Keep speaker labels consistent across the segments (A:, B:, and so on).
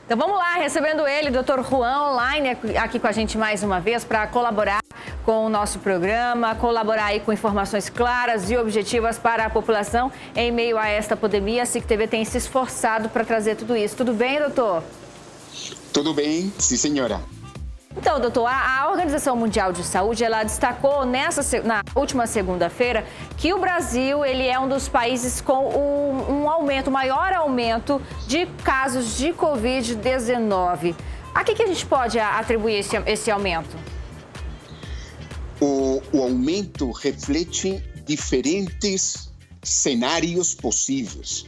A: Então vamos lá, recebendo ele, Dr. Juan, online aqui com a gente mais uma vez para colaborar com o nosso programa, colaborar aí com informações claras e objetivas para a população em meio a esta pandemia. A SIC TV tem se esforçado para trazer tudo isso. Tudo bem, doutor?
B: Tudo bem, sim, senhora.
A: Então, doutor, a Organização Mundial de Saúde, ela destacou na última segunda-feira que o Brasil, ele é um dos países com um maior aumento de casos de Covid-19. A que a gente pode atribuir esse aumento?
B: O aumento reflete diferentes cenários possíveis.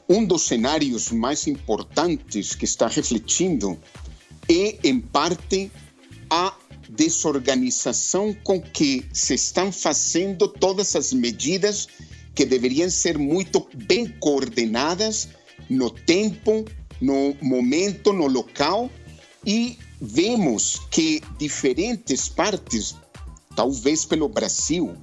B: Um dos cenários mais importantes que está refletindo é, em parte, a desorganização com que se estão fazendo todas as medidas que deveriam ser muito bem coordenadas no tempo, no momento, no local, e vemos que diferentes partes, talvez pelo Brasil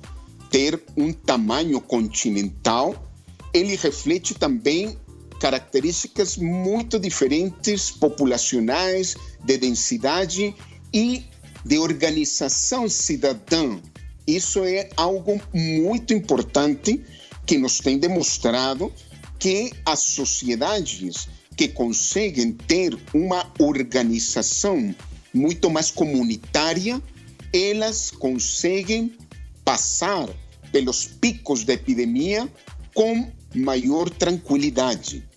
B: ter um tamanho continental, ele reflete também características muito diferentes, populacionais, de densidade e de organização cidadã. Isso é algo muito importante que nos tem demonstrado que as sociedades que conseguem ter uma organização muito mais comunitária, elas conseguem passar pelos picos da epidemia com maior tranquilidade.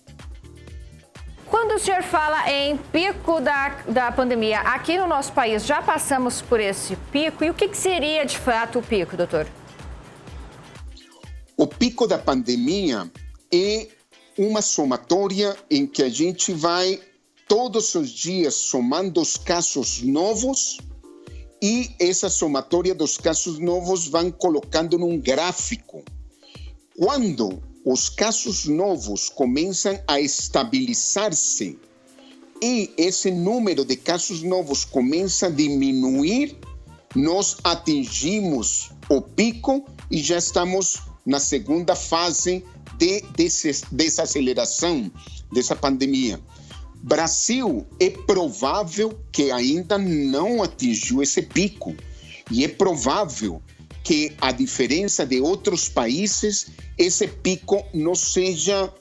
A: Quando o senhor fala em pico da pandemia, aqui no nosso país já passamos por esse pico, e o que seria de fato o pico, doutor?
B: O pico da pandemia é uma somatória em que a gente vai todos os dias somando os casos novos, e essa somatória dos casos novos vão colocando num gráfico. Quando os casos novos começam a estabilizar-se e esse número de casos novos começa a diminuir, nós atingimos o pico e já estamos na segunda fase de desaceleração dessa pandemia. Brasil é provável que ainda não atingiu esse pico, e é provável que, a diferença de outros países, esse pico não seja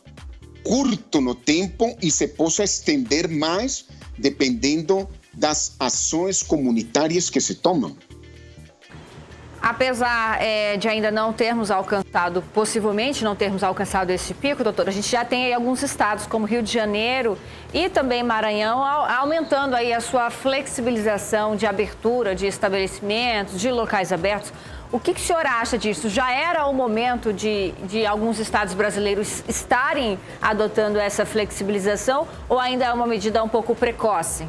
B: curto no tempo e se possa estender mais, dependendo das ações comunitárias que se tomam.
A: Apesar de ainda não termos alcançado, possivelmente não termos alcançado esse pico, doutor, a gente já tem aí alguns estados, como Rio de Janeiro e também Maranhão, aumentando aí a sua flexibilização de abertura de estabelecimentos, de locais abertos. O que o senhor acha disso? Já era o momento de alguns estados brasileiros estarem adotando essa flexibilização, ou ainda é uma medida um pouco precoce?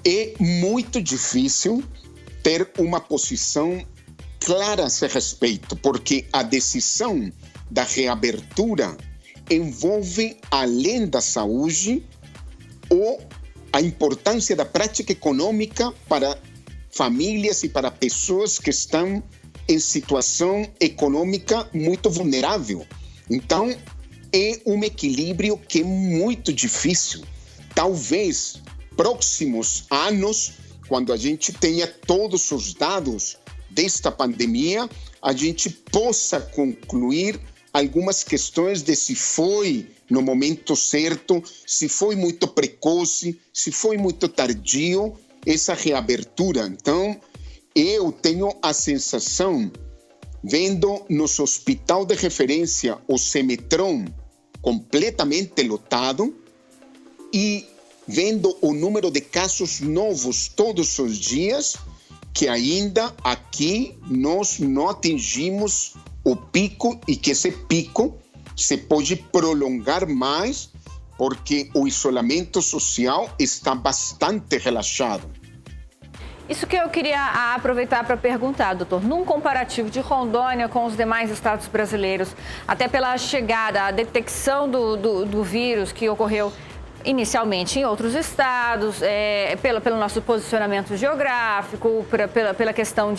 B: É muito difícil ter uma posição clara a esse respeito, porque a decisão da reabertura envolve, além da saúde, a importância da prática econômica para famílias e para pessoas que estão em situação econômica muito vulnerável. Então, é um equilíbrio que é muito difícil. Talvez, próximos anos, quando a gente tenha todos os dados desta pandemia, a gente possa concluir algumas questões de se foi no momento certo, se foi muito precoce, se foi muito tardio essa reabertura. Então, eu tenho a sensação, vendo nosso hospital de referência, o Semetron, completamente lotado, e vendo o número de casos novos todos os dias, que ainda aqui nós não atingimos o pico, e que esse pico se pode prolongar mais, porque o isolamento social está bastante relaxado.
A: Isso que eu queria aproveitar para perguntar, doutor. Num comparativo de Rondônia com os demais estados brasileiros, até pela chegada, a detecção do vírus que ocorreu inicialmente em outros estados, pelo nosso posicionamento geográfico, pela questão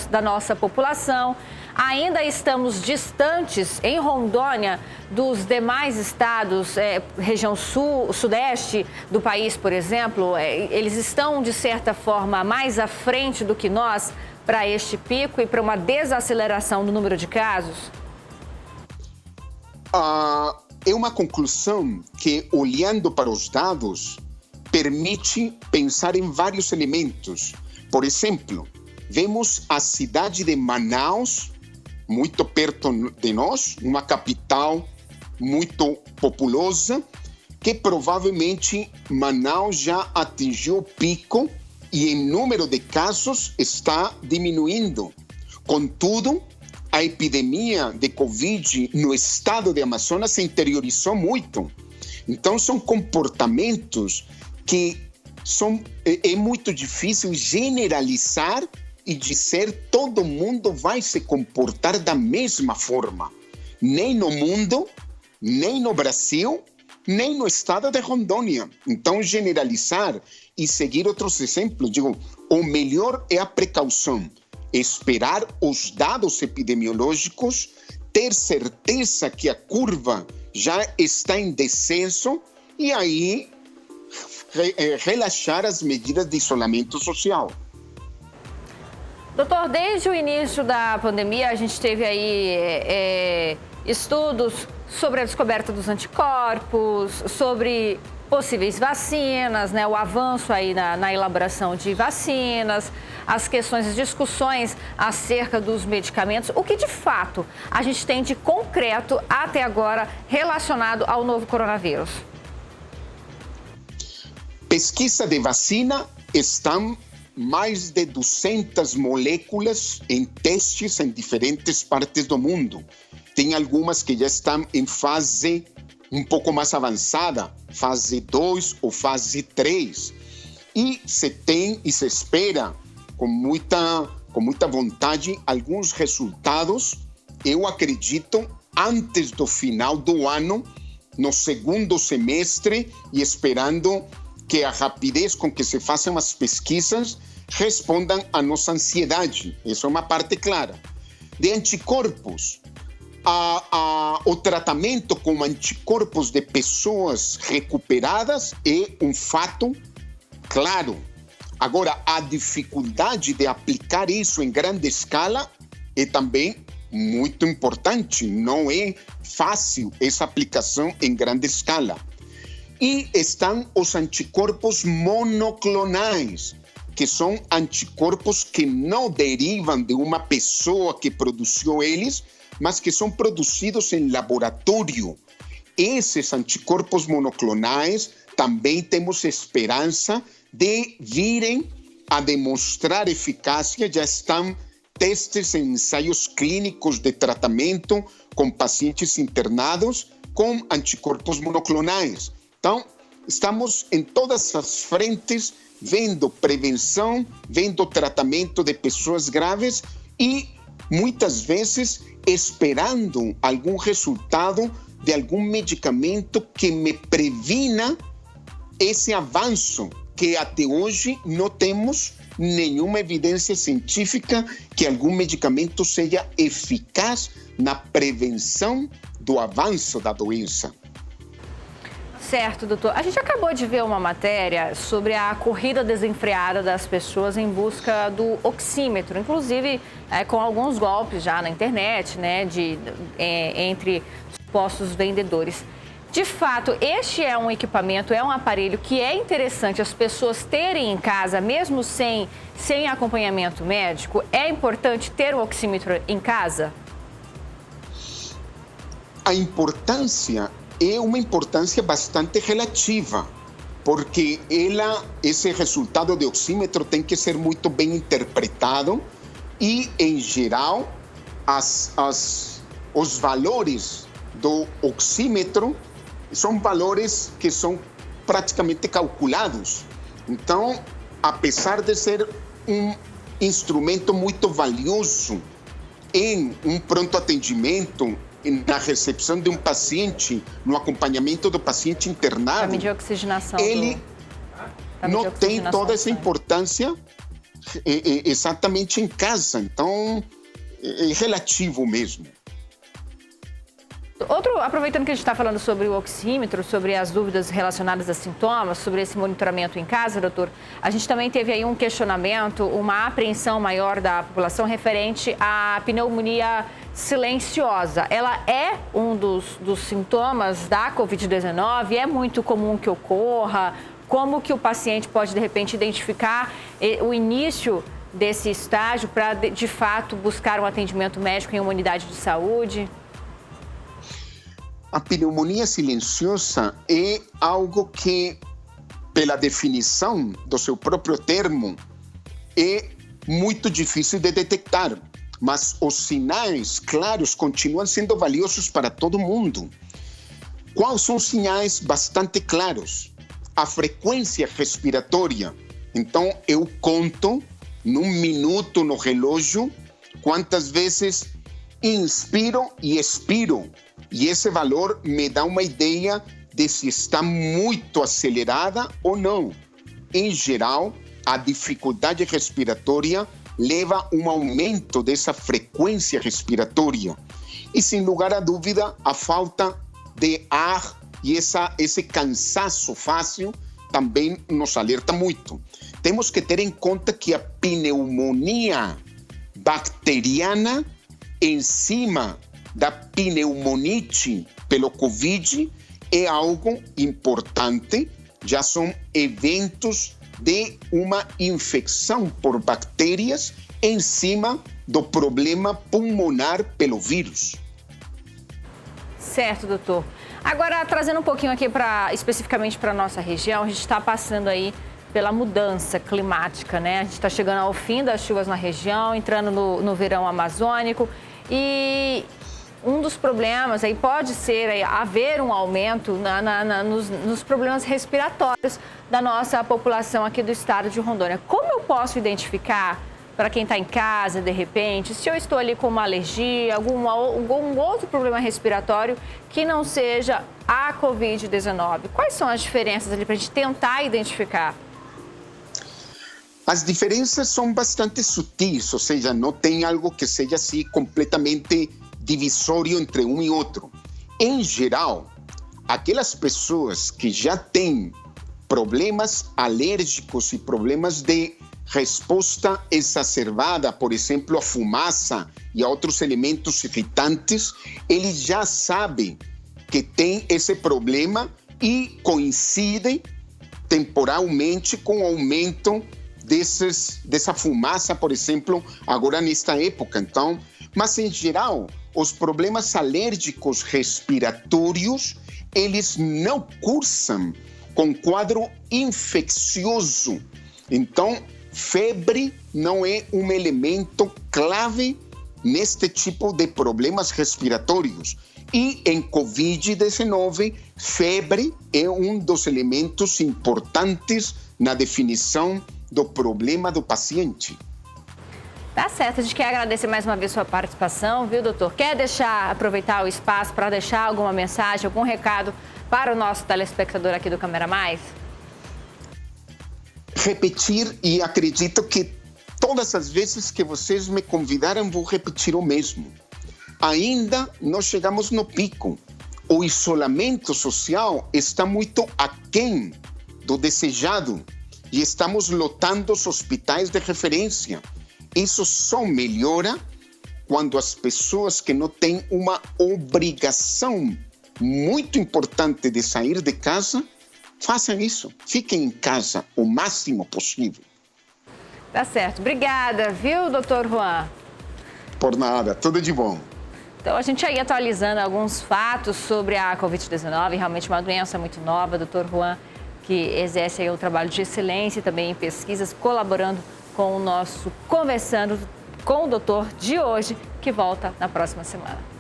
A: da nossa população. ainda estamos distantes, em Rondônia, dos demais estados, região sul, sudeste do país, por exemplo? Eles estão, de certa forma, mais à frente do que nós para este pico e para uma desaceleração do número de casos?
B: É uma conclusão que, olhando para os dados, permite pensar em vários elementos. Por exemplo, vemos a cidade de Manaus, muito perto de nós, uma capital muito populosa, que provavelmente Manaus já atingiu o pico e em número de casos está diminuindo. Contudo, a epidemia de Covid no estado de Amazonas se interiorizou muito. Então, são comportamentos que é muito difícil generalizar e dizer todo mundo vai se comportar da mesma forma. Nem no mundo, nem no Brasil, nem no estado de Rondônia. Então, generalizar e seguir outros exemplos, digo, o melhor é a precaução. Esperar os dados epidemiológicos, ter certeza que a curva já está em descenso e aí relaxar as medidas de isolamento social.
A: Doutor, desde o início da pandemia, a gente teve aí estudos sobre a descoberta dos anticorpos, sobre possíveis vacinas, né, o avanço aí na elaboração de vacinas, as questões, as discussões acerca dos medicamentos. O que, de fato, a gente tem de concreto até agora relacionado ao novo coronavírus?
B: Pesquisa de vacina estão mais de 200 moléculas em testes em diferentes partes do mundo. Tem algumas que já estão em fase um pouco mais avançada, fase 2 ou fase 3. E se tem e se espera com muita vontade alguns resultados, eu acredito, antes do final do ano, no segundo semestre, e esperando que a rapidez com que se façam as pesquisas respondam à nossa ansiedade. Isso é uma parte clara. De anticorpos, o tratamento com anticorpos de pessoas recuperadas é um fato claro. Agora, a dificuldade de aplicar isso em grande escala é também muito importante. Não é fácil essa aplicação em grande escala. E estão os anticorpos monoclonais, que são anticorpos que não derivam de uma pessoa que produziu eles, mas que são produzidos em laboratório. Esses anticorpos monoclonais também temos esperança de virem a demonstrar eficácia. Já estão testes em ensaios clínicos de tratamento com pacientes internados com anticorpos monoclonais. Então, estamos em todas as frentes, vendo prevenção, vendo tratamento de pessoas graves e, muitas vezes, esperando algum resultado de algum medicamento que me previna esse avanço, que até hoje não temos nenhuma evidência científica que algum medicamento seja eficaz na prevenção do avanço da doença.
A: Certo, doutor. A gente acabou de ver uma matéria sobre a corrida desenfreada das pessoas em busca do oxímetro, inclusive com alguns golpes já na internet, né, entre supostos vendedores. De fato, este é um equipamento, é um aparelho que é interessante as pessoas terem em casa, mesmo sem acompanhamento médico. É importante ter o oxímetro em casa?
B: A importância é uma importância bastante relativa, porque esse resultado de oxímetro tem que ser muito bem interpretado e, em geral, os valores do oxímetro são valores que são praticamente calculados. Então, apesar de ser um instrumento muito valioso em um pronto atendimento, na recepção de um paciente, no acompanhamento do paciente internado,
A: para medir a oxigenação,
B: ele não tem toda essa importância exatamente em casa. Então, relativo mesmo.
A: Aproveitando que a gente está falando sobre o oxímetro, sobre as dúvidas relacionadas a sintomas, sobre esse monitoramento em casa, doutor, a gente também teve aí um questionamento, uma apreensão maior da população referente à pneumonia silenciosa. Ela é um dos sintomas da Covid-19? É muito comum que ocorra? Como que o paciente pode, de repente, identificar o início desse estágio para, de fato, buscar um atendimento médico em uma unidade de saúde?
B: A pneumonia silenciosa é algo que, pela definição do seu próprio termo, é muito difícil de detectar. Mas os sinais claros continuam sendo valiosos para todo mundo. Quais são os sinais bastante claros? A frequência respiratória. Então, eu conto num minuto no relógio quantas vezes inspiro e expiro. E esse valor me dá uma ideia de se está muito acelerada ou não. Em geral, a dificuldade respiratória leva a um aumento dessa frequência respiratória. E, sem lugar a dúvida, a falta de ar e esse cansaço fácil também nos alerta muito. Temos que ter em conta que a pneumonia bacteriana, em cima da pneumonite pelo Covid, é algo importante. Já são eventos de uma infecção por bactérias em cima do problema pulmonar pelo vírus.
A: Certo, doutor. Agora, trazendo um pouquinho aqui especificamente para a nossa região, a gente está passando aí pela mudança climática, né? A gente está chegando ao fim das chuvas na região, entrando no verão amazônico e um dos problemas aí pode ser aí, haver um aumento nos problemas respiratórios da nossa população aqui do estado de Rondônia. Como eu posso identificar, para quem está em casa, de repente, se eu estou ali com uma alergia, algum outro problema respiratório que não seja a Covid-19? Quais são as diferenças ali para a gente tentar identificar?
B: As diferenças são bastante sutis, ou seja, não tem algo que seja assim completamente divisório entre um e outro. Em geral, aquelas pessoas que já têm problemas alérgicos e problemas de resposta exacerbada, por exemplo, a fumaça e a outros elementos irritantes, eles já sabem que tem esse problema e coincidem temporalmente com o aumento dessa fumaça, por exemplo, agora nesta época. Então, mas em geral, os problemas alérgicos respiratórios, eles não cursam com quadro infeccioso. Então, febre não é um elemento clave neste tipo de problemas respiratórios. E em Covid-19, febre é um dos elementos importantes na definição do problema do paciente.
A: Tá certo, a gente quer agradecer mais uma vez sua participação, viu, doutor? Quer aproveitar o espaço para deixar alguma mensagem, algum recado para o nosso telespectador aqui do Câmera Mais?
B: Repetir, e acredito que todas as vezes que vocês me convidaram, vou repetir o mesmo. Ainda não chegamos no pico. O isolamento social está muito aquém do desejado e estamos lotando os hospitais de referência. Isso só melhora quando as pessoas que não têm uma obrigação muito importante de sair de casa, façam isso. Fiquem em casa o máximo possível.
A: Tá certo. Obrigada, viu, doutor Juan?
B: Por nada. Tudo de bom.
A: Então, a gente aí atualizando alguns fatos sobre a Covid-19, realmente uma doença muito nova. Doutor Juan, que exerce aí um trabalho de excelência também em pesquisas, colaborando com o nosso Conversando com o Doutor de hoje, que volta na próxima semana.